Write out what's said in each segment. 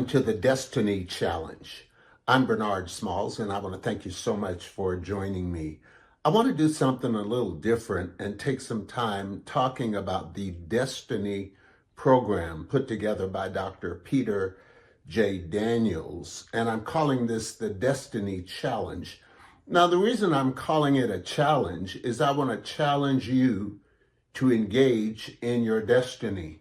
Welcome to the Destiny Challenge. I'm Bernard Smalls, and I want to thank you so much for joining me. I want to do something a little different and take some time talking about the Destiny program put together by Dr. Peter J. Daniels, and I'm calling this the Destiny Challenge. Now, the reason I'm calling it a challenge is I want to challenge you to engage in your destiny.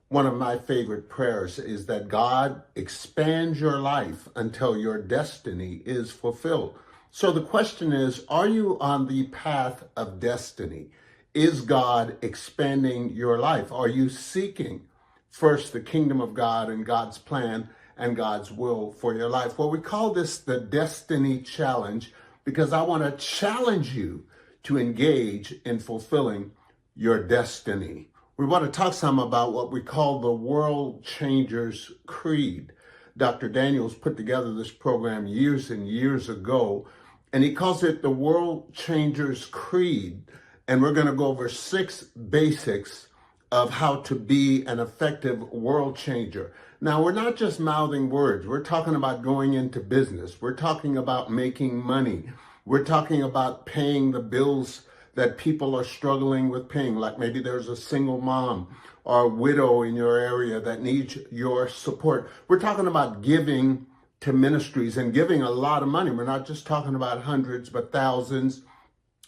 One of my favorite prayers is that God expands your life until your destiny is fulfilled. So the question is, are you on the path of destiny? Is God expanding your life? Are you seeking first the kingdom of God and God's plan and God's will for your life? Well, we call this the Destiny Challenge because I want to challenge you to engage in fulfilling your destiny. We want to talk some about what we call the World Changers Creed. Dr. Daniels put together this program years and years ago, and he calls it the World Changers Creed. And we're going to go over 6 basics of how to be an effective world changer. Now, we're not just mouthing words. We're talking about going into business. We're talking about making money. We're talking about paying the bills that people are struggling with paying, like maybe there's a single mom or a widow in your area that needs your support. We're talking about giving to ministries and giving a lot of money. We're not just talking about hundreds, but thousands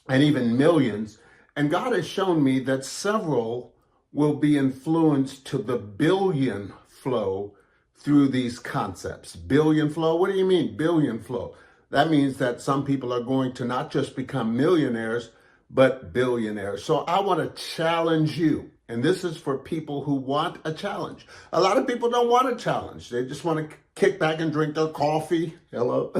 and even millions. And God has shown me that several will be influenced to the billion flow through these concepts. Billion flow? What do you mean, billion flow? That means that some people are going to not just become millionaires, but billionaires. So I want to challenge you. And this is for people who want a challenge. A lot of people don't want a challenge. They just want to kick back and drink their coffee. Hello.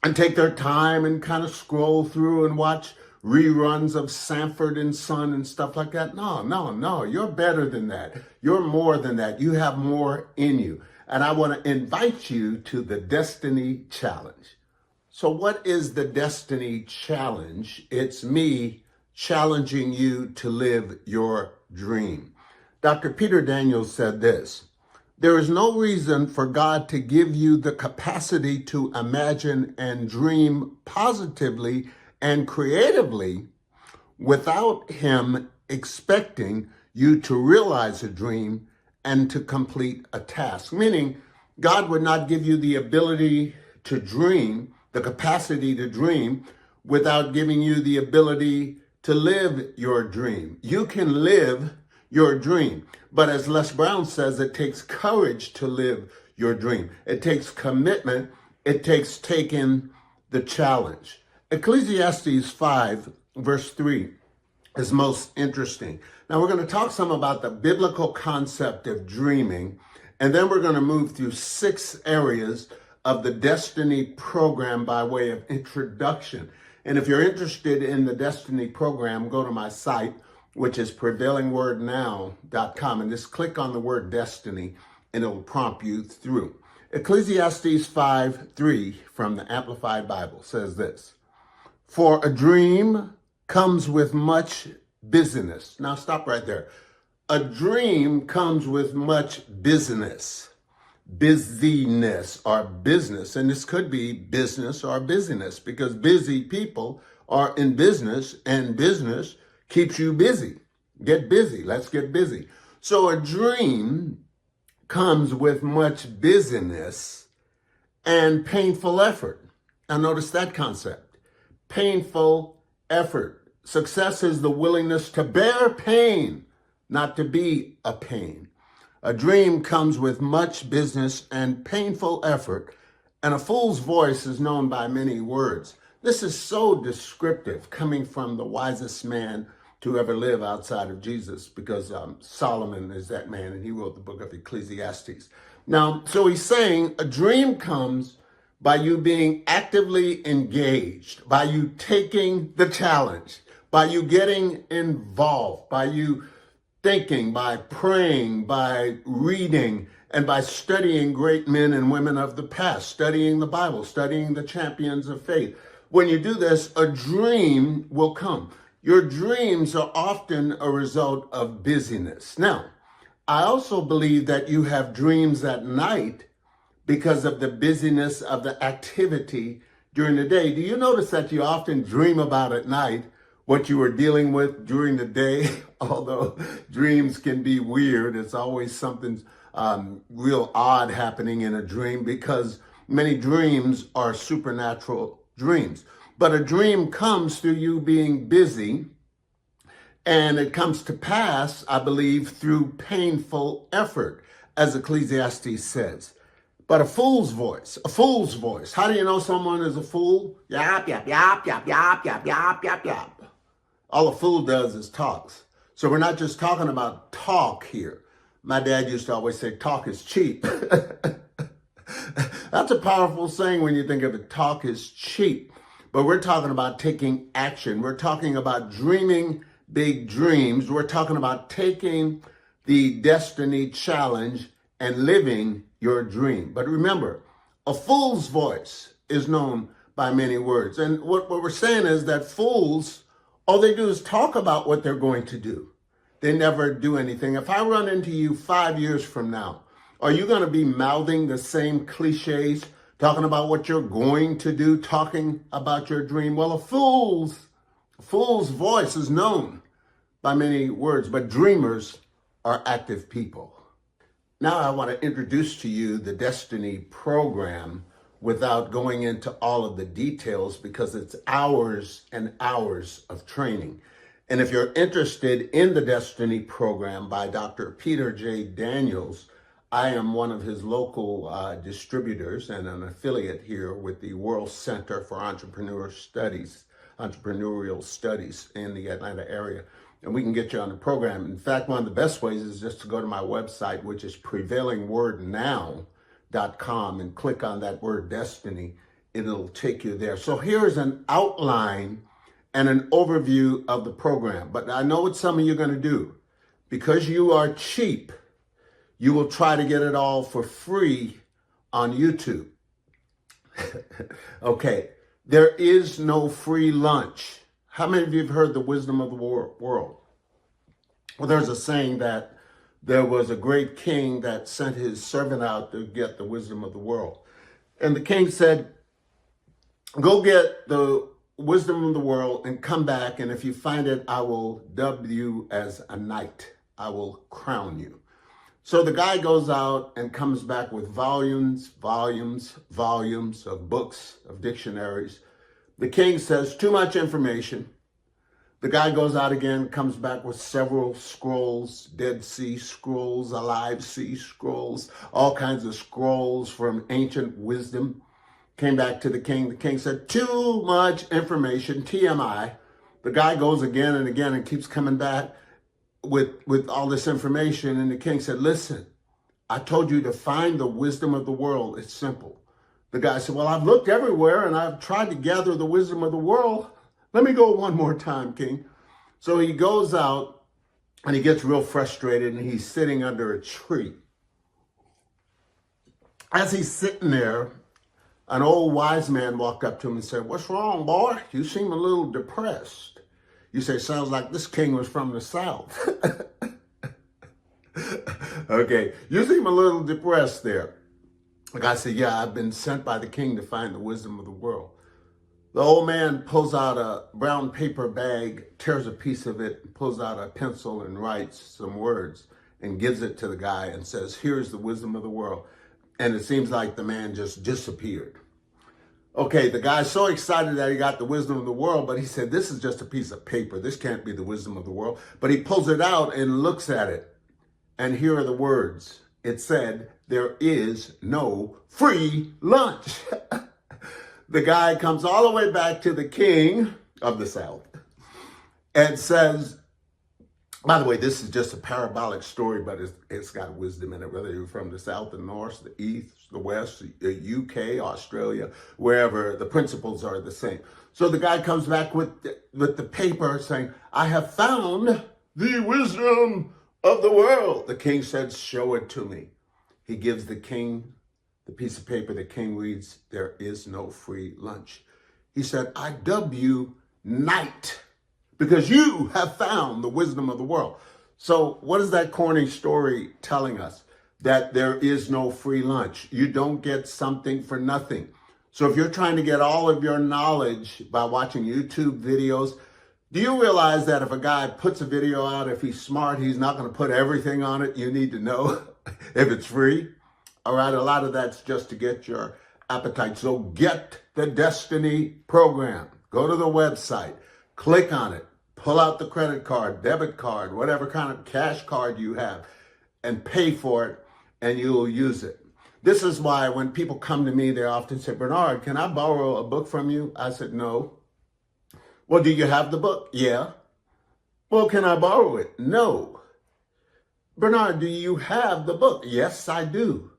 And take their time and kind of scroll through and watch reruns of Sanford and Son and stuff like that. No. You're better than that. You're more than that. You have more in you. And I want to invite you to the Destiny Challenge. So what is the Destiny Challenge? It's me challenging you to live your dream. Dr. Peter Daniels said this: there is no reason for God to give you the capacity to imagine and dream positively and creatively without Him expecting you to realize a dream and to complete a task. Meaning, God would not give you the ability to dream, the capacity to dream, without giving you the ability to live your dream. You can live your dream, but as Les Brown says, it takes courage to live your dream. It takes commitment. It takes taking the challenge. Ecclesiastes 5, verse 3 is most interesting. Now, we're going to talk some about the biblical concept of dreaming, and then we're going to move through 6 areas of the Destiny program by way of introduction. And if you're interested in the Destiny program, go to my site, which is prevailingwordnow.com, and just click on the word Destiny, and it'll prompt you through. Ecclesiastes 5:3 from the Amplified Bible says this: for a dream comes with much busyness. Now stop right there. A dream comes with much busyness or business. And this could be business or busyness, because busy people are in business, and business keeps you busy. Get busy. Let's get busy. So a dream comes with much busyness and painful effort. Now notice that concept. Painful effort. Success is the willingness to bear pain, not to be a pain. A dream comes with much business and painful effort, and a fool's voice is known by many words. This is so descriptive, coming from the wisest man to ever live outside of Jesus, because Solomon is that man, and he wrote the book of Ecclesiastes. Now, so he's saying a dream comes by you being actively engaged, by you taking the challenge, by you getting involved, by you thinking, by praying, by reading, and by studying great men and women of the past, studying the Bible, studying the champions of faith. When you do this, a dream will come. Your dreams are often a result of busyness. Now, I also believe that you have dreams at night because of the busyness of the activity during the day. Do you notice that you often dream about at night what you were dealing with during the day? Although dreams can be weird, it's always something real odd happening in a dream because many dreams are supernatural dreams. But a dream comes through you being busy, and it comes to pass, I believe, through painful effort, as Ecclesiastes says. But a fool's voice. How do you know someone is a fool? Yap, yap, yap, yap, yap, yap, yap, yap, yap. All a fool does is talks. So we're not just talking about talk here. My dad used to always say, talk is cheap. That's a powerful saying when you think of it, talk is cheap. But we're talking about taking action. We're talking about dreaming big dreams. We're talking about taking the destiny challenge and living your dream. But remember, a fool's voice is known by many words. And what we're saying is that fools, all they do is talk about what they're going to do. They never do anything. If I run into you 5 years from now, are you going to be mouthing the same cliches, talking about what you're going to do, talking about your dream? Well, a fool's voice is known by many words, but dreamers are active people. Now I want to introduce to you the Destiny program without going into all of the details because it's hours and hours of training. And if you're interested in the Destiny program by Dr. Peter J. Daniels, I am one of his local distributors and an affiliate here with the World Center for Entrepreneurial Studies in the Atlanta area. And we can get you on the program. In fact, one of the best ways is just to go to my website, which is prevailingwordnow.com, and click on that word destiny. It'll take you there. So here's an outline and an overview of the program. But I know what some of you are going to do. Because you are cheap, you will try to get it all for free on YouTube. Okay, there is no free lunch. How many of you have heard the wisdom of the world? Well, there's a saying that there was a great king that sent his servant out to get the wisdom of the world. And the king said, go get the wisdom of the world and come back. And if you find it, I will dub you as a knight. I will crown you. So the guy goes out and comes back with volumes of books, of dictionaries. The king says, too much information. The guy goes out again, comes back with several scrolls, Dead Sea Scrolls, Alive Sea Scrolls, all kinds of scrolls from ancient wisdom. Came back to the king. The king said, too much information, TMI. The guy goes again and again and keeps coming back with all this information. And the king said, listen, I told you to find the wisdom of the world. It's simple. The guy said, well, I've looked everywhere and I've tried to gather the wisdom of the world. Let me go one more time, king. So he goes out and he gets real frustrated and he's sitting under a tree. As he's sitting there, an old wise man walked up to him and said, what's wrong, boy? You seem a little depressed. You say, sounds like this king was from the South. Okay, you seem a little depressed there. The guy said, yeah, I've been sent by the king to find the wisdom of the world. The old man pulls out a brown paper bag, tears a piece of it, pulls out a pencil and writes some words and gives it to the guy and says, here's the wisdom of the world. And it seems like the man just disappeared. Okay, the guy's so excited that he got the wisdom of the world, but he said, this is just a piece of paper. This can't be the wisdom of the world. But he pulls it out and looks at it. And here are the words. It said, there is no free lunch. The guy comes all the way back to the king of the South and says, by the way, this is just a parabolic story, but it's got wisdom in it, whether you're from the South, the North, the East, the West, the UK, Australia, wherever, the principles are the same. So the guy comes back with the paper saying, I have found the wisdom of the world. The king said, show it to me. He gives the king the piece of paper. The king reads, there is no free lunch. He said, I dub you knight, because you have found the wisdom of the world. So what is that corny story telling us? That there is no free lunch. You don't get something for nothing. So if you're trying to get all of your knowledge by watching YouTube videos, do you realize that if a guy puts a video out, if he's smart, he's not going to put everything on it you need to know if it's free? All right, a lot of that's just to get your appetite. So get the Destiny program. Go to the website, click on it, pull out the credit card, debit card, whatever kind of cash card you have, and pay for it, and you'll use it. This is why when people come to me, they often say, Bernard, can I borrow a book from you? I said, no. Well, do you have the book? Yeah. Well, can I borrow it? No. Bernard, do you have the book? Yes, I do.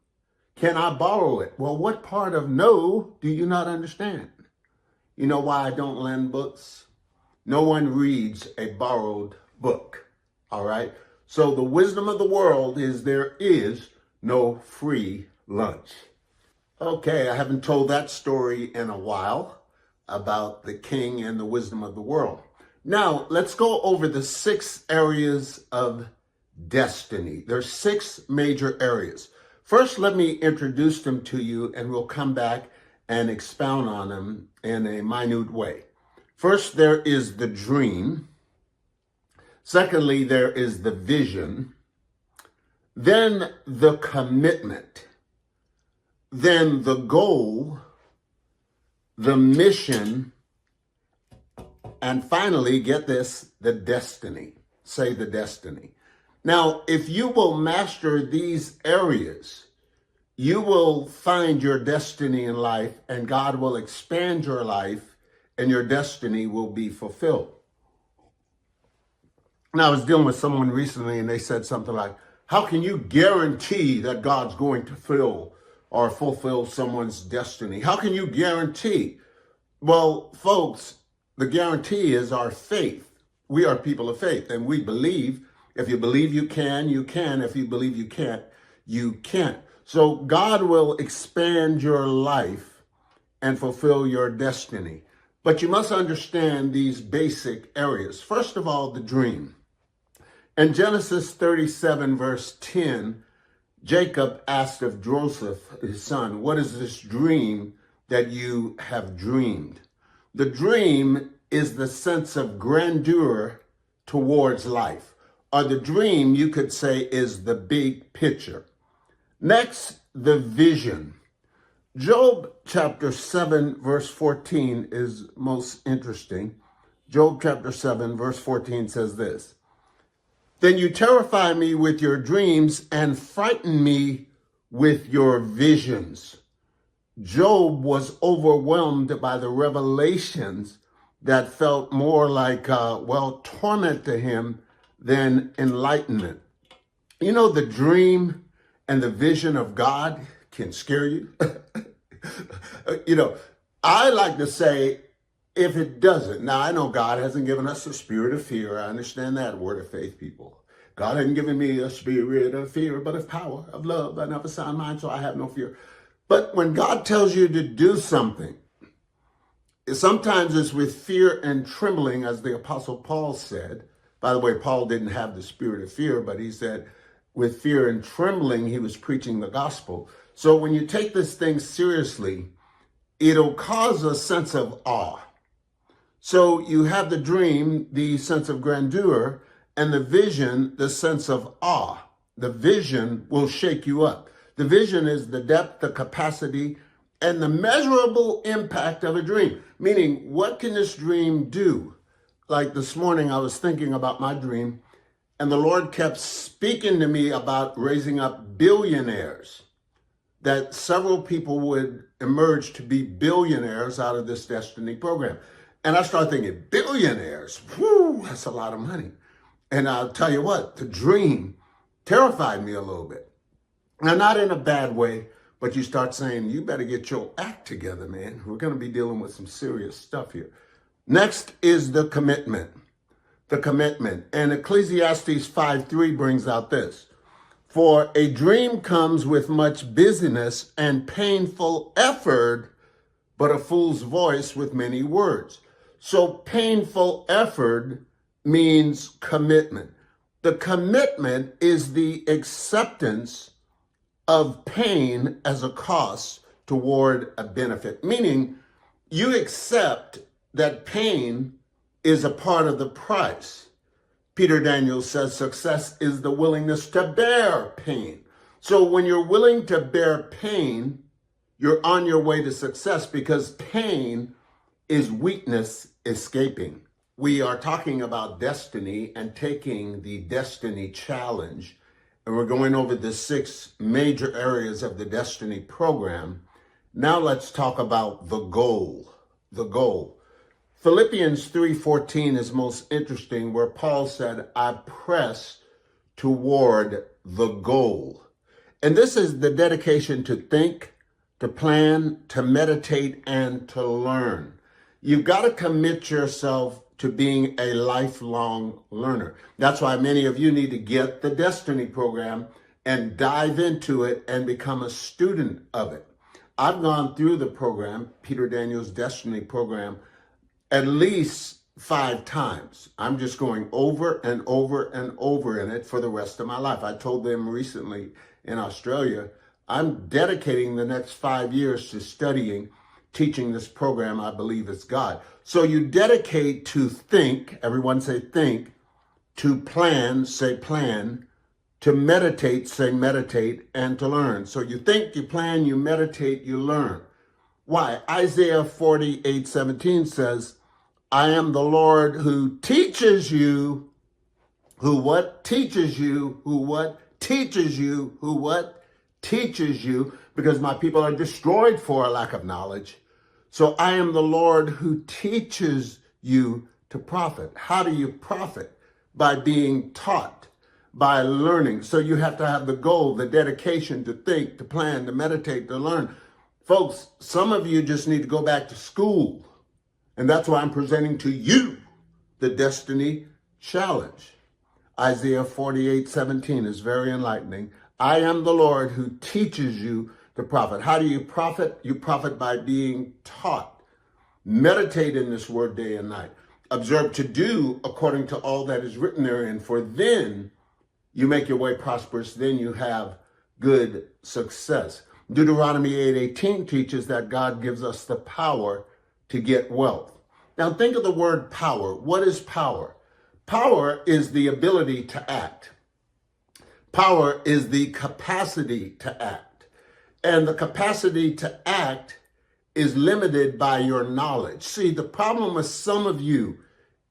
Can I borrow it? Well, what part of no do you not understand? You know why I don't lend books? No one reads a borrowed book, all right? So the wisdom of the world is there is no free lunch. Okay, I haven't told that story in a while about the king and the wisdom of the world. Now, let's go over the 6 areas of destiny. There's 6 major areas. First, let me introduce them to you, and we'll come back and expound on them in a minute way. First, there is the dream. Secondly, there is the vision. Then the commitment. Then the goal, the mission, and finally, get this, the destiny. Say the destiny. Now, if you will master these areas, you will find your destiny in life, and God will expand your life, and your destiny will be fulfilled. Now, I was dealing with someone recently, and they said something like, how can you guarantee that God's going to fill or fulfill someone's destiny? How can you guarantee? Well, folks, the guarantee is our faith. We are people of faith, and we believe. If you believe you can, you can. If you believe you can't, you can't. So God will expand your life and fulfill your destiny. But you must understand these basic areas. First of all, the dream. In Genesis 37, verse 10, Jacob asked of Joseph, his son, what is this dream that you have dreamed? The dream is the sense of grandeur towards life. Or the dream, you could say, is the big picture. Next, the vision. Job chapter 7, verse 14 is most interesting. Job chapter 7, verse 14 says this. Then you terrify me with your dreams and frighten me with your visions. Job was overwhelmed by the revelations that felt more like, torment to him than enlightenment. You know, the dream and the vision of God can scare you. I like to say, if it doesn't, now I know God hasn't given us a spirit of fear. I understand that, word of faith, people. God hasn't given me a spirit of fear, but of power, of love, and of a sound mind, so I have no fear. But when God tells you to do something, sometimes it's with fear and trembling, as the Apostle Paul said. By the way, Paul didn't have the spirit of fear, but he said with fear and trembling, he was preaching the gospel. So when you take this thing seriously, it'll cause a sense of awe. So you have the dream, the sense of grandeur, and the vision, the sense of awe. The vision will shake you up. The vision is the depth, the capacity, and the measurable impact of a dream. Meaning, what can this dream do? Like this morning, I was thinking about my dream, and the Lord kept speaking to me about raising up billionaires, that several people would emerge to be billionaires out of this Destiny program. And I started thinking, billionaires, whew, that's a lot of money. And I'll tell you what, the dream terrified me a little bit. Now, not in a bad way, but you start saying, you better get your act together, man. We're going to be dealing with some serious stuff here. Next is the commitment. The commitment. And Ecclesiastes 5:3 brings out this. For a dream comes with much busyness and painful effort, but a fool's voice with many words. So painful effort means commitment. The commitment is the acceptance of pain as a cost toward a benefit, meaning you accept that pain is a part of the price. Peter Daniels says success is the willingness to bear pain. So when you're willing to bear pain, you're on your way to success, because pain is weakness escaping. We are talking about destiny and taking the destiny challenge, and we're going over the 6 major areas of the destiny program. Now let's talk about the goal. The goal. Philippians 3:14 is most interesting, where Paul said, I press toward the goal. And this is the dedication to think, to plan, to meditate, and to learn. You've got to commit yourself to being a lifelong learner. That's why many of you need to get the Destiny program and dive into it and become a student of it. I've gone through the program, Peter Daniels' Destiny program, at least 5 times. I'm just going over and over and over in it for the rest of my life. I told them recently in Australia, I'm dedicating the next 5 years to studying, teaching this program. I believe it's God. So you dedicate to think, everyone say think, to plan, say plan, to meditate, say meditate, and to learn. So you think, you plan, you meditate, you learn. Why? Isaiah 48:17 says, I am the Lord who teaches you, who what? Teaches you, who what? Teaches you, who what? Teaches you, because my people are destroyed for a lack of knowledge. So I am the Lord who teaches you to profit. How do you profit? By being taught, by learning. So you have to have the goal, the dedication to think, to plan, to meditate, to learn. Folks, some of you just need to go back to school. And that's why I'm presenting to you the Destiny Challenge. Isaiah 48:17 is very enlightening. I am the Lord who teaches you to profit. How do you profit? You profit by being taught. Meditate in this word day and night. Observe to do according to all that is written therein, for then you make your way prosperous, then you have good success. Deuteronomy 8:18 teaches that God gives us the power to get wealth. Now think of the word power. What is power? Power is the ability to act. Power is the capacity to act. And the capacity to act is limited by your knowledge. See, the problem with some of you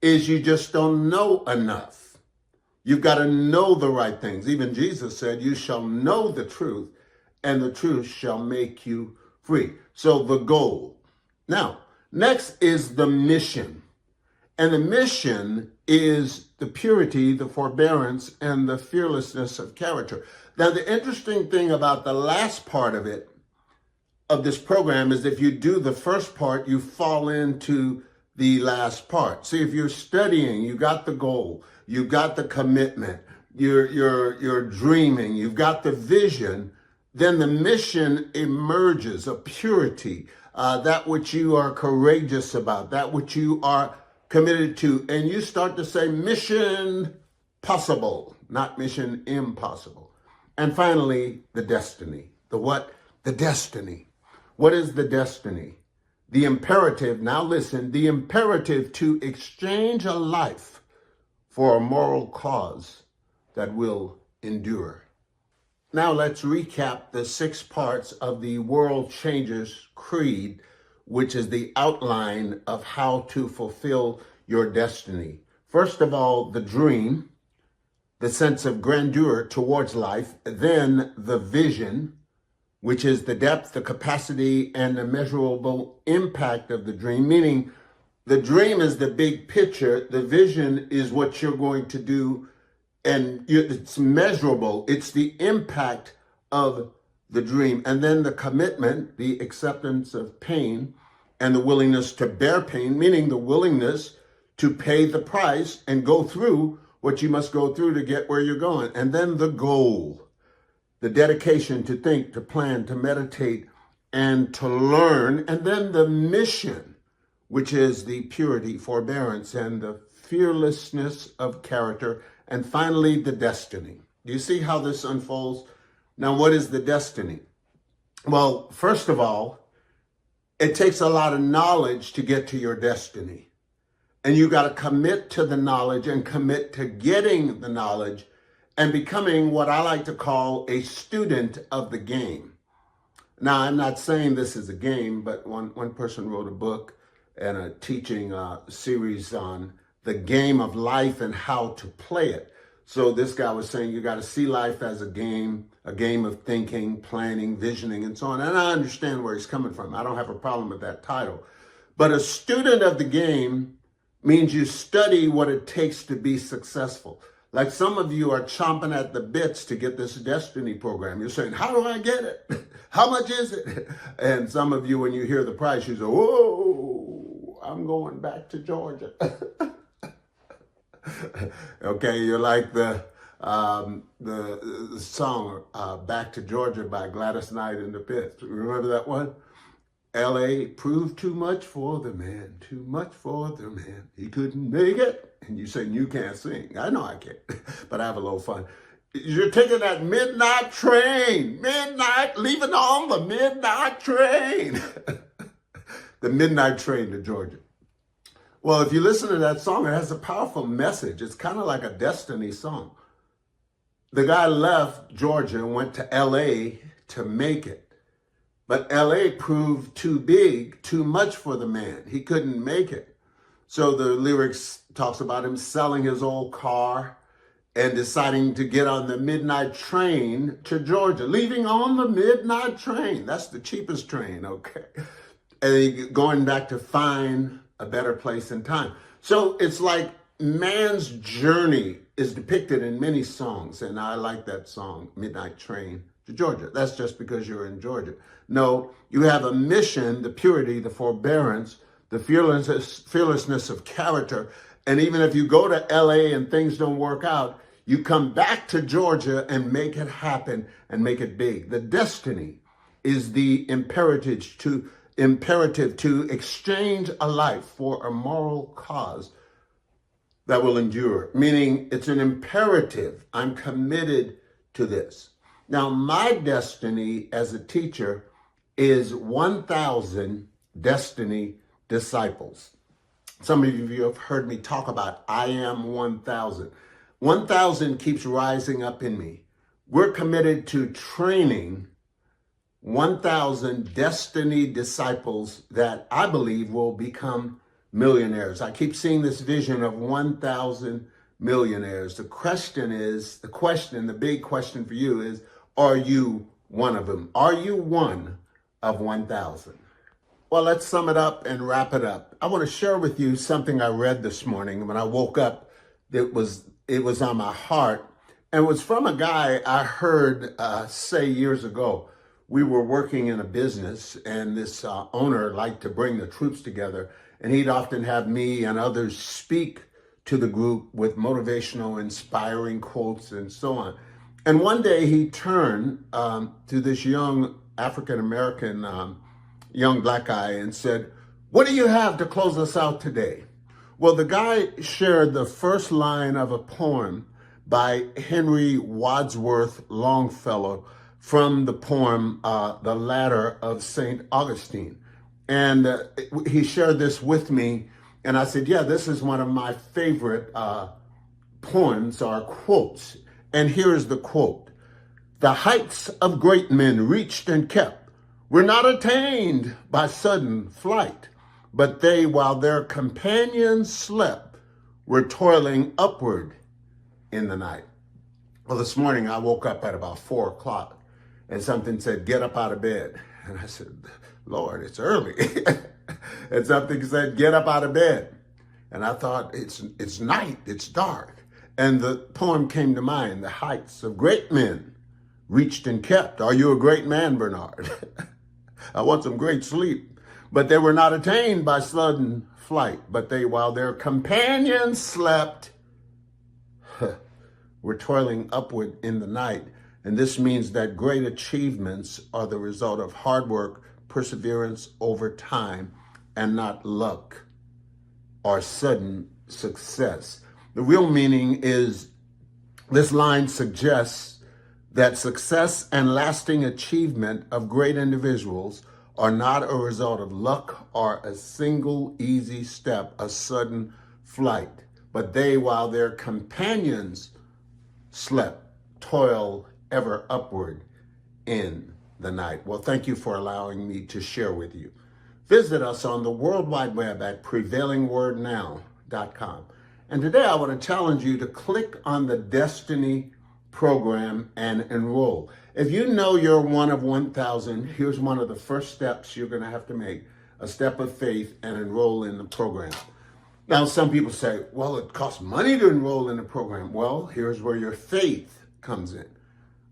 is you just don't know enough. You've got to know the right things. Even Jesus said, you shall know the truth, and the truth shall make you free. So the goal. Now, next is the mission. And the mission is the purity, the forbearance, and the fearlessness of character. Now, the interesting thing about the last part of it, of this program, is if you do the first part, you fall into the last part. See, if you're studying, you got the goal, you got the commitment, you're dreaming, you've got the vision, then the mission emerges, a purity, that which you are courageous about, that which you are committed to, and you start to say mission possible, not mission impossible. And finally, the destiny. The what? The destiny. What is the destiny? The imperative, now listen, the imperative to exchange a life for a moral cause that will endure. Now let's recap the 6 parts of the World Changers Creed, which is the outline of how to fulfill your destiny. First of all, the dream, the sense of grandeur towards life, then the vision, which is the depth, the capacity, and the measurable impact of the dream, meaning the dream is the big picture, the vision is what you're going to do, and it's measurable. It's the impact of the dream. And then the commitment, the acceptance of pain, and the willingness to bear pain, meaning the willingness to pay the price and go through what you must go through to get where you're going. And then the goal, the dedication to think, to plan, to meditate, and to learn. And then the mission, which is the purity, forbearance, and the fearlessness of character. and finally the destiny. Do you see how this unfolds? Now, what is the destiny? Well, first of all, it takes a lot of knowledge to get to your destiny. And you got to commit to the knowledge and commit to getting the knowledge and becoming what I like to call a student of the game. Now, I'm not saying this is a game, but one person wrote a book and a teaching series on the game of life and how to play it. So this guy was saying you got to see life as a game of thinking, planning, visioning, and so on. And I understand where he's coming from. I don't have a problem with that title. But a student of the game means you study what it takes to be successful. Like some of you are chomping at the bits to get this destiny program. You're saying, how do I get it? How much is it? And some of you, when you hear the price, you say, whoa, I'm going back to Georgia. Okay, you're like the song Back to Georgia by Gladys Knight and the Pips. Remember that one? L.A. proved too much for the man, too much for the man. He couldn't make it. And you say, you can't sing. I know I can't, but I have a little fun. You're taking that midnight train, leaving on the midnight train. The midnight train to Georgia. Well, if you listen to that song, it has a powerful message. It's kind of like a destiny song. The guy left Georgia and went to L.A. to make it. But L.A. proved too big, too much for the man. He couldn't make it. So the lyrics talks about him selling his old car and deciding to get on the midnight train to Georgia, leaving on the midnight train. That's the cheapest train, okay? And going back to find a better place in time. So it's like man's journey is depicted in many songs. And I like that song, Midnight Train to Georgia. That's just because you're in Georgia. No, you have a mission, the purity, the forbearance, the fearlessness of character. And even if you go to LA and things don't work out, you come back to Georgia and make it happen and make it big. The destiny is the imperative to exchange a life for a moral cause that will endure, meaning it's an imperative. I'm committed to this. Now, my destiny as a teacher is 1,000 destiny disciples. Some of you have heard me talk about I am 1,000. 1,000 keeps rising up in me. We're committed to training 1,000 destiny disciples that I believe will become millionaires. I keep seeing this vision of 1,000 millionaires. The big question for you is, are you one of them? Are you one of 1,000? Well, let's sum it up and wrap it up. I want to share with you something I read this morning when I woke up. It was on my heart, and it was from a guy I heard say years ago. We were working in a business, and this owner liked to bring the troops together, and he'd often have me and others speak to the group with motivational, inspiring quotes and so on. And one day he turned to this young African-American young black guy and said, "What do you have to close us out today?" Well, the guy shared the first line of a poem by Henry Wadsworth Longfellow from the poem, The Ladder of St. Augustine. And he shared this with me. And I said, yeah, this is one of my favorite poems or quotes. And here's the quote. "The heights of great men reached and kept were not attained by sudden flight, but they, while their companions slept, were toiling upward in the night." Well, this morning I woke up at about 4 o'clock and something said, "Get up out of bed." And I said, "Lord, it's early." And something said, "Get up out of bed." And I thought, it's night, it's dark. And the poem came to mind, "The heights of great men reached and kept." Are you a great man, Bernard? I want some great sleep. "But they were not attained by sudden flight, but they, while their companions slept, were toiling upward in the night." And this means that great achievements are the result of hard work, perseverance over time, and not luck or sudden success. The real meaning is This line suggests that success and lasting achievement of great individuals are not a result of luck or a single easy step, a sudden flight, but they, while their companions slept, toil ever upward in the night. Well, thank you for allowing me to share with you. Visit us on the World Wide Web at prevailingwordnow.com. And today I want to challenge you to click on the Destiny program and enroll. If you know you're one of 1,000, here's one of the first steps you're going to have to make, a step of faith, and enroll in the program. Now, some people say, well, it costs money to enroll in the program. Well, here's where your faith comes in.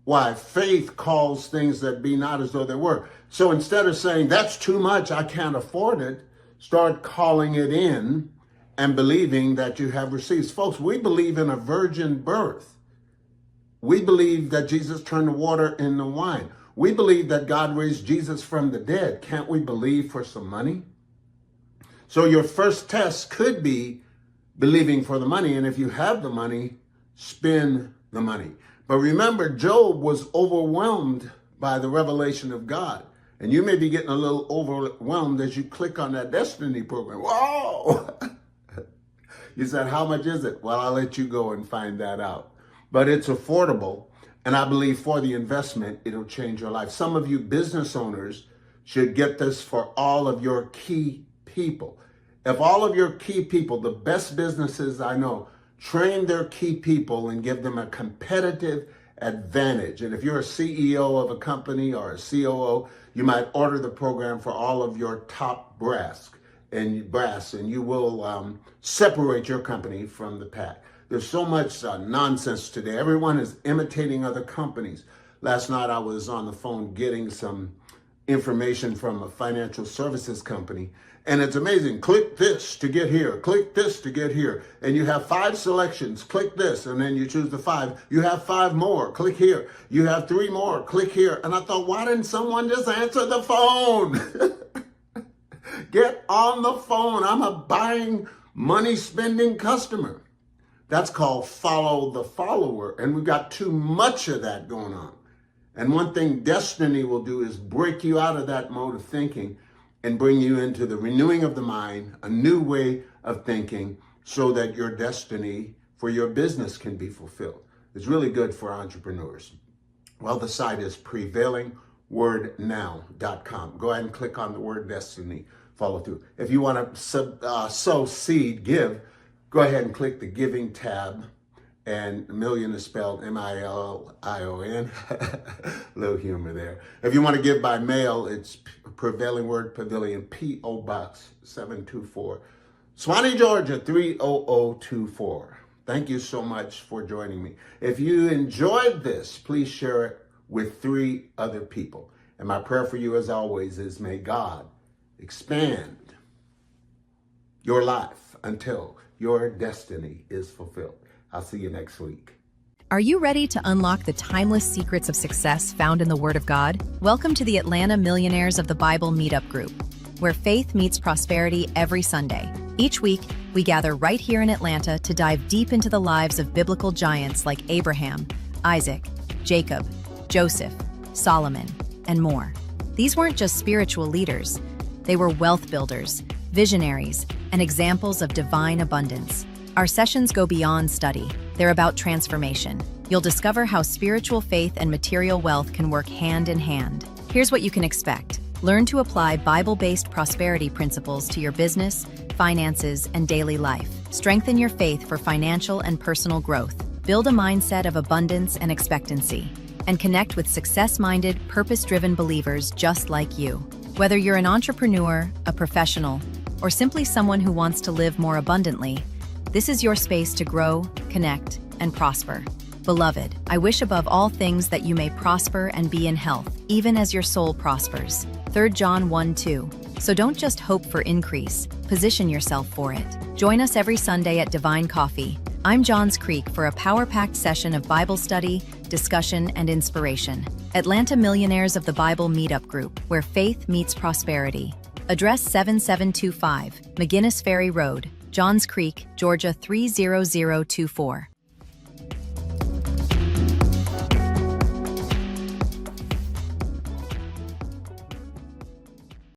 Why? Faith calls things that be not as though they were. So instead of saying, that's too much, I can't afford it, start calling it in and believing that you have received. Folks, we believe in a virgin birth. We believe that Jesus turned the water into wine. We believe that God raised Jesus from the dead. Can't we believe for some money? So your first test could be believing for the money. And if you have the money, spend the money. But remember, Job was overwhelmed by the revelation of God. And you may be getting a little overwhelmed as you click on that Destiny program. Whoa! You said, how much is it? Well, I'll let you go and find that out. But it's affordable. And I believe for the investment, it'll change your life. Some of you business owners should get this for all of your key people. If all of your key people, the best businesses I know, train their key people and give them a competitive advantage. And if you're a CEO of a company or a COO, you might order the program for all of your top brass, and you will separate your company from the pack. There's so much nonsense today. Everyone is imitating other companies. Last night I was on the phone getting some information from a financial services company, and it's amazing. Click this to get here. Click this to get here. And you have 5 selections. Click this, and then you choose the 5. You have 5 more. Click here. You have 3 more. Click here. And I thought, why didn't someone just answer the phone? Get on the phone. I'm a buying, money-spending customer. That's called follow the follower. And we've got too much of that going on. And one thing Destiny will do is break you out of that mode of thinking and bring you into the renewing of the mind, a new way of thinking, so that your destiny for your business can be fulfilled. It's really good for entrepreneurs. Well, the site is prevailingwordnow.com. Go ahead and click on the word Destiny. Follow through. If you want to sow seed, give, go ahead and click the giving tab. And Million is spelled M-I-L-I-O-N. Little humor there. If you want to give by mail, it's Prevailing Word Pavilion, P.O. Box 724, Swanee, Georgia 30024. Thank you so much for joining me. If you enjoyed this, please share it with 3 other people. And my prayer for you, as always, is may God expand your life until your destiny is fulfilled. I'll see you next week. Are you ready to unlock the timeless secrets of success found in the Word of God? Welcome to the Atlanta Millionaires of the Bible Meetup Group, where faith meets prosperity every Sunday. Each week, we gather right here in Atlanta to dive deep into the lives of biblical giants like Abraham, Isaac, Jacob, Joseph, Solomon, and more. These weren't just spiritual leaders. They were wealth builders, visionaries, and examples of divine abundance. Our sessions go beyond study. They're about transformation. You'll discover how spiritual faith and material wealth can work hand in hand. Here's what you can expect. Learn to apply Bible-based prosperity principles to your business, finances, and daily life. Strengthen your faith for financial and personal growth. Build a mindset of abundance and expectancy. And connect with success-minded, purpose-driven believers just like you. Whether you're an entrepreneur, a professional, or simply someone who wants to live more abundantly, this is your space to grow, connect, and prosper. Beloved, I wish above all things that you may prosper and be in health, even as your soul prospers. 3 John 1:2. So don't just hope for increase, position yourself for it. Join us every Sunday at Divine Coffee. I'm Johns Creek for a power-packed session of Bible study, discussion, and inspiration. Atlanta Millionaires of the Bible Meetup Group, where faith meets prosperity. Address 7725 McGinnis Ferry Road, Johns Creek, Georgia 30024.